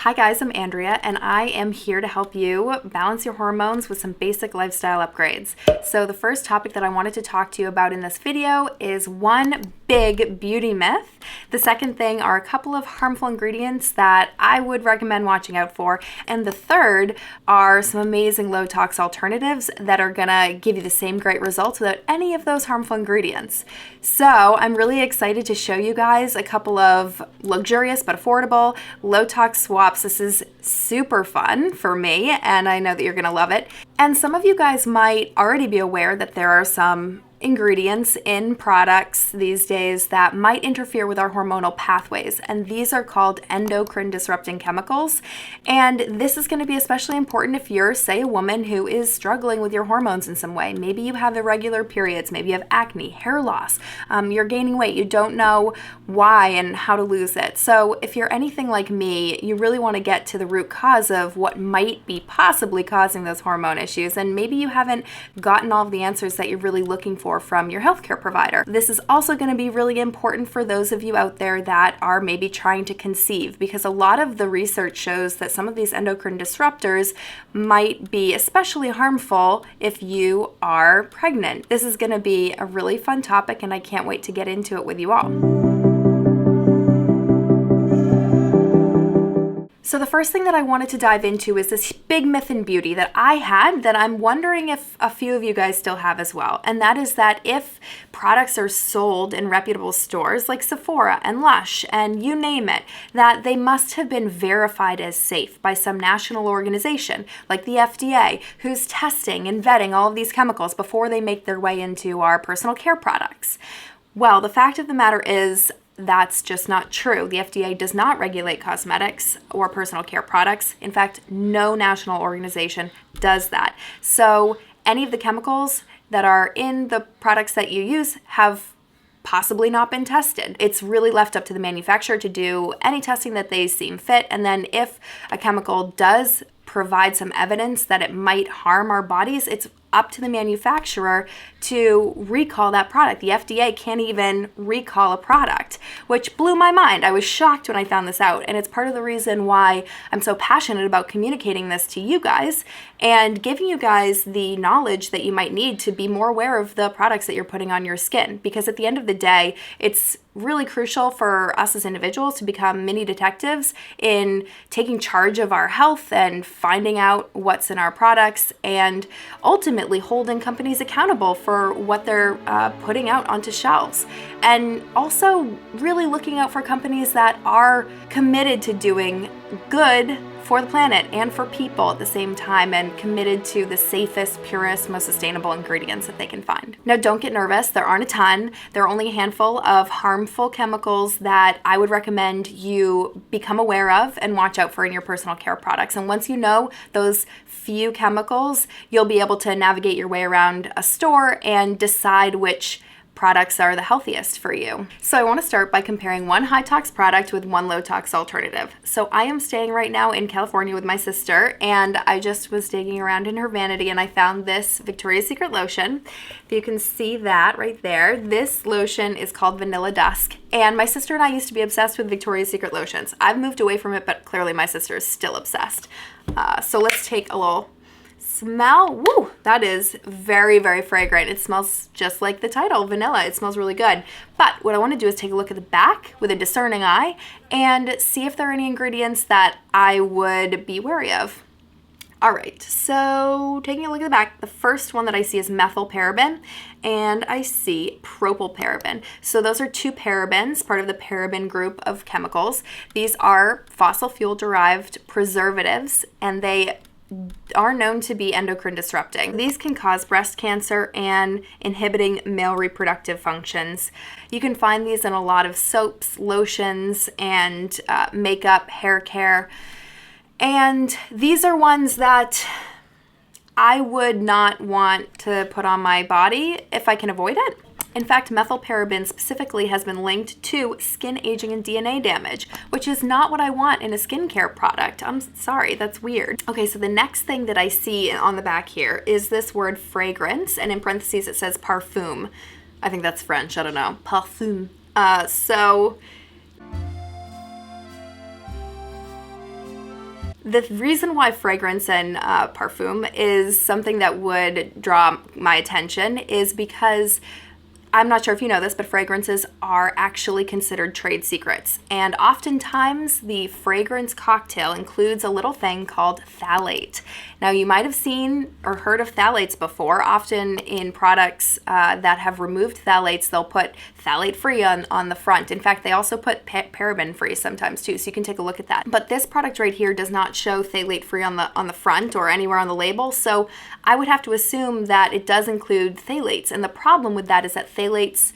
Hi guys, I'm Andrea and I am here to help you balance your hormones with some basic lifestyle upgrades. So the first topic that I wanted to talk to you about in this video is one big beauty myth. The second thing are a couple of harmful ingredients that I would recommend watching out for. And the third are some amazing low tox alternatives that are gonna give you the same great results without any of those harmful ingredients. So I'm really excited to show you guys a couple of luxurious but affordable low tox swaps. This is super fun for me and I know that you're gonna love it. And some of you guys might already be aware that there are some ingredients in products these days that might interfere with our hormonal pathways, and these are called endocrine disrupting chemicals. And this is going to be especially important if you're, say, a woman who is struggling with your hormones in some way. Maybe you have irregular periods, maybe you have acne, hair loss, you're gaining weight, you don't know why and how to lose it. So if you're anything like me, you really want to get to the root cause of what might be possibly causing those hormone issues, and maybe you haven't gotten all of the answers that you're really looking for from your healthcare provider. This is also going to be really important for those of you out there that are maybe trying to conceive, because a lot of the research shows that some of these endocrine disruptors might be especially harmful if you are pregnant. This is going to be a really fun topic and I can't wait to get into it with you all. So the first thing that I wanted to dive into is this big myth in beauty that I had that I'm wondering if a few of you guys still have as well. And that is that if products are sold in reputable stores like Sephora and Lush and you name it, that they must have been verified as safe by some national organization like the FDA, who's testing and vetting all of these chemicals before they make their way into our personal care products. Well, the fact of the matter is, that's just not true. The FDA does not regulate cosmetics or personal care products. In fact, no national organization does that. So any of the chemicals that are in the products that you use have possibly not been tested. It's really left up to the manufacturer to do any testing that they seem fit. And then if a chemical does provide some evidence that it might harm our bodies, it's up to the manufacturer to recall that product. The FDA can't even recall a product, which blew my mind. I was shocked when I found this out, and it's part of the reason why I'm so passionate about communicating this to you guys and giving you guys the knowledge that you might need to be more aware of the products that you're putting on your skin. Because at the end of the day, it's really crucial for us as individuals to become mini detectives in taking charge of our health and finding out what's in our products and ultimately holding companies accountable for what they're putting out onto shelves. And also really looking out for companies that are committed to doing good for the planet and for people at the same time, and committed to the safest, purest, most sustainable ingredients that they can find. Now, don't get nervous. There aren't a ton. There are only a handful of harmful chemicals that I would recommend you become aware of and watch out for in your personal care products. And once you know those few chemicals, you'll be able to navigate your way around a store and decide which products are the healthiest for you. So I want to start by comparing one high tox product with one low tox alternative. So I am staying right now in California with my sister, and I just was digging around in her vanity and I found this Victoria's Secret lotion. If you can see that right there, this lotion is called Vanilla Dusk. And my sister and I used to be obsessed with Victoria's Secret lotions. I've moved away from it, but clearly my sister is still obsessed. So let's take a little smell. Woo! That is very, very fragrant. It smells just like the title, vanilla. It smells really good. But what I want to do is take a look at the back with a discerning eye and see if there are any ingredients that I would be wary of. All right, so taking a look at the back, the first one that I see is methylparaben, and I see propylparaben. So those are two parabens, part of the paraben group of chemicals. These are fossil fuel derived preservatives, and they are known to be endocrine disrupting. These can cause breast cancer and inhibiting male reproductive functions. You can find these in a lot of soaps, lotions, and makeup, hair care. And these are ones that I would not want to put on my body if I can avoid it. In fact, methylparaben specifically has been linked to skin aging and DNA damage, which is not what I want in a skincare product. I'm sorry, that's weird. Okay, so the next thing that I see on the back here is this word fragrance, and in parentheses it says parfum. I think that's French, I don't know. Parfum. The reason why fragrance and parfum is something that would draw my attention is because I'm not sure if you know this, but fragrances are actually considered trade secrets. And oftentimes the fragrance cocktail includes a little thing called phthalate. Now, you might have seen or heard of phthalates before. Often in products that have removed phthalates, they'll put phthalate free on the front. In fact, they also put paraben free sometimes too, so you can take a look at that. But this product right here does not show phthalate free on the front or anywhere on the label, so I would have to assume that it does include phthalates. And the problem with that is that phthalates,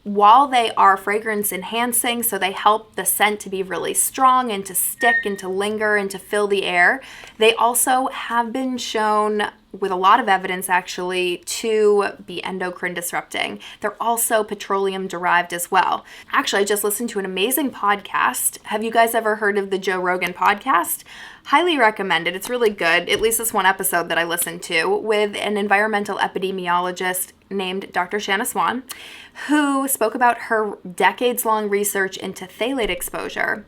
while they are fragrance enhancing, so they help the scent to be really strong and to stick and to linger and to fill the air, they also have been shown, with a lot of evidence actually, to be endocrine disrupting. They're also petroleum derived as well. Actually, I just listened to an amazing podcast. Have you guys ever heard of the Joe Rogan podcast? Highly recommend it. It's really good, at least this one episode that I listened to, with an environmental epidemiologist named Dr. Shanna Swan, who spoke about her decades-long research into phthalate exposure,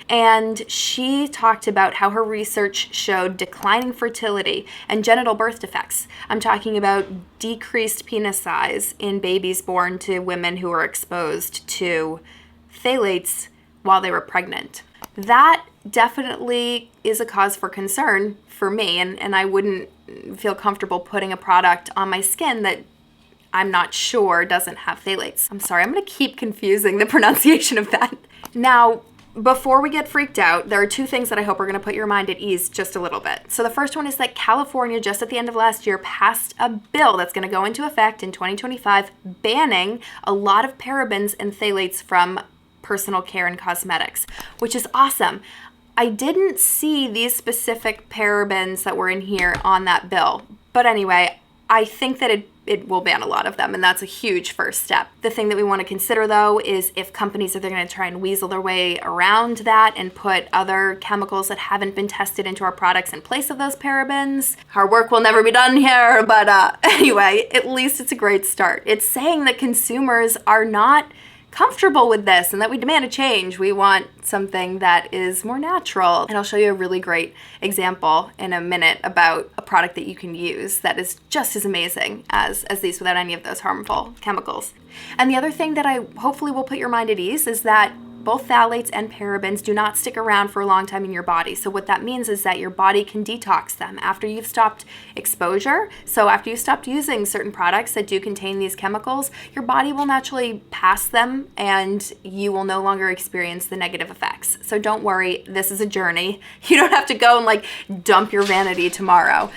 and she talked about how her research showed declining fertility and genital birth defects. I'm talking about decreased penis size in babies born to women who were exposed to phthalates while they were pregnant. That definitely is a cause for concern for me, and I wouldn't feel comfortable putting a product on my skin that I'm not sure doesn't have phthalates. I'm sorry, I'm going to keep confusing the pronunciation of that. Now, before we get freaked out, there are two things that I hope are going to put your mind at ease just a little bit. So the first one is that California, just at the end of last year, passed a bill that's going to go into effect in 2025, banning a lot of parabens and phthalates from personal care and cosmetics, which is awesome. I didn't see these specific parabens that were in here on that bill. But anyway, I think that it will ban a lot of them, and that's a huge first step. The thing that we want to consider, though, is if companies are going to try and weasel their way around that and put other chemicals that haven't been tested into our products in place of those parabens. Our work will never be done here, but anyway, at least it's a great start. It's saying that consumers are not comfortable with this and that we demand a change. We want something that is more natural. And I'll show you a really great example in a minute about a product that you can use that is just as amazing as these without any of those harmful chemicals. And the other thing that I hopefully will put your mind at ease is that both phthalates and parabens do not stick around for a long time in your body. So what that means is that your body can detox them after you've stopped exposure. So after you've stopped using certain products that do contain these chemicals, your body will naturally pass them and you will no longer experience the negative effects. So don't worry, this is a journey. You don't have to go and dump your vanity tomorrow.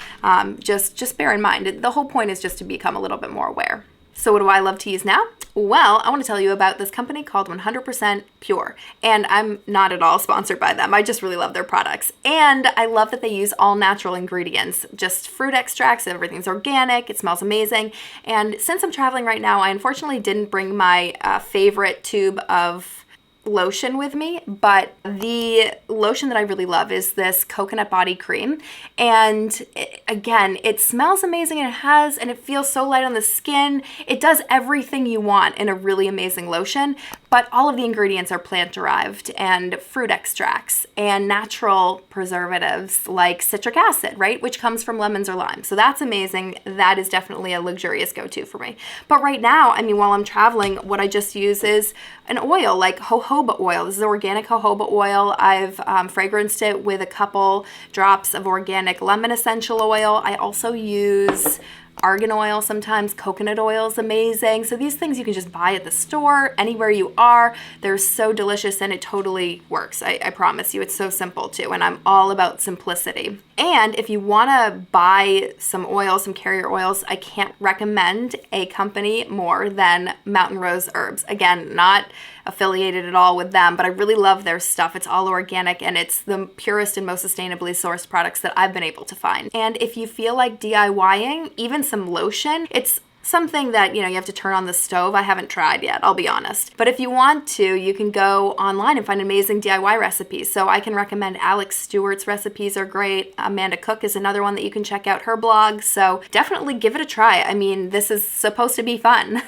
Just bear in mind, the whole point is just to become a little bit more aware. So what do I love to use now? Well, I want to tell you about this company called 100% Pure, and I'm not at all sponsored by them. I just really love their products, and I love that they use all natural ingredients, just fruit extracts. Everything's organic. It smells amazing, and since I'm traveling right now, I unfortunately didn't bring my favorite tube of lotion with me, but the lotion that I really love is this coconut body cream, and again, it smells amazing, and it feels so light on the skin. It does everything you want in a really amazing lotion, but all of the ingredients are plant derived and fruit extracts and natural preservatives like citric acid, right, which comes from lemons or limes. So that's amazing. That is definitely a luxurious go-to for me. But right now, while I'm traveling, what I just use is an oil like jojoba oil. This is organic jojoba oil. I've fragranced it with a couple drops of organic lemon essential oil. I also use argan oil sometimes. Coconut oil is amazing. So these things you can just buy at the store, anywhere you are. They're so delicious and it totally works. I promise you, it's so simple too. And I'm all about simplicity. And if you want to buy some oils, some carrier oils, I can't recommend a company more than Mountain Rose Herbs. Again, not affiliated at all with them, but I really love their stuff. It's all organic and it's the purest and most sustainably sourced products that I've been able to find. And if you feel like DIYing, even some lotion, it's something that, you have to turn on the stove. I haven't tried yet, I'll be honest. But if you want to, you can go online and find amazing DIY recipes. So I can recommend Alex Stewart's recipes are great. Amanda Cook is another one that you can check out her blog. So definitely give it a try. This is supposed to be fun.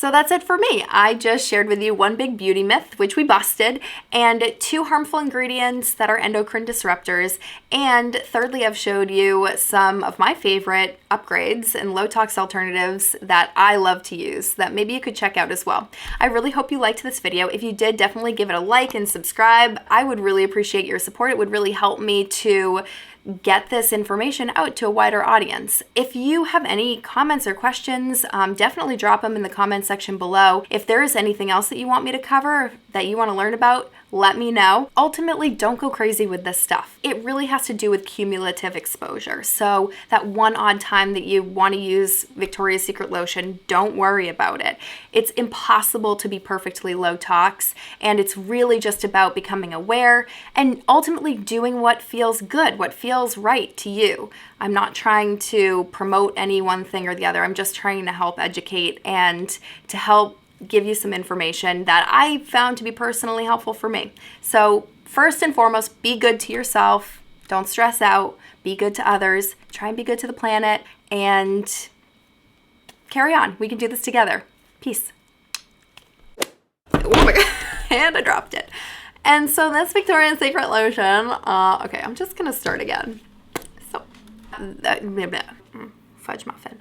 So that's it for me. I just shared with you one big beauty myth, which we busted, and 2 harmful ingredients that are endocrine disruptors. And thirdly, I've showed you some of my favorite upgrades and low tox alternatives that I love to use that maybe you could check out as well. I really hope you liked this video. If you did, definitely give it a like and subscribe. I would really appreciate your support. It would really help me to get this information out to a wider audience. If you have any comments or questions, definitely drop them in the comment section below. If there is anything else that you want me to cover, that you want to learn about, let me know. Ultimately, don't go crazy with this stuff. It really has to do with cumulative exposure. So that one odd time that you want to use Victoria's Secret lotion, don't worry about it. It's impossible to be perfectly low tox, and it's really just about becoming aware and ultimately doing what feels good, what feels right to you. I'm not trying to promote any one thing or the other. I'm just trying to help educate and to help give you some information that I found to be personally helpful for me. So first and foremost, be good to yourself. Don't stress out. Be good to others. Try and be good to the planet, and carry on. We can do this together. Peace. Oh my God. And I dropped it. And so this Victoria's Secret lotion, okay, I'm just gonna start again. So, fudge muffin.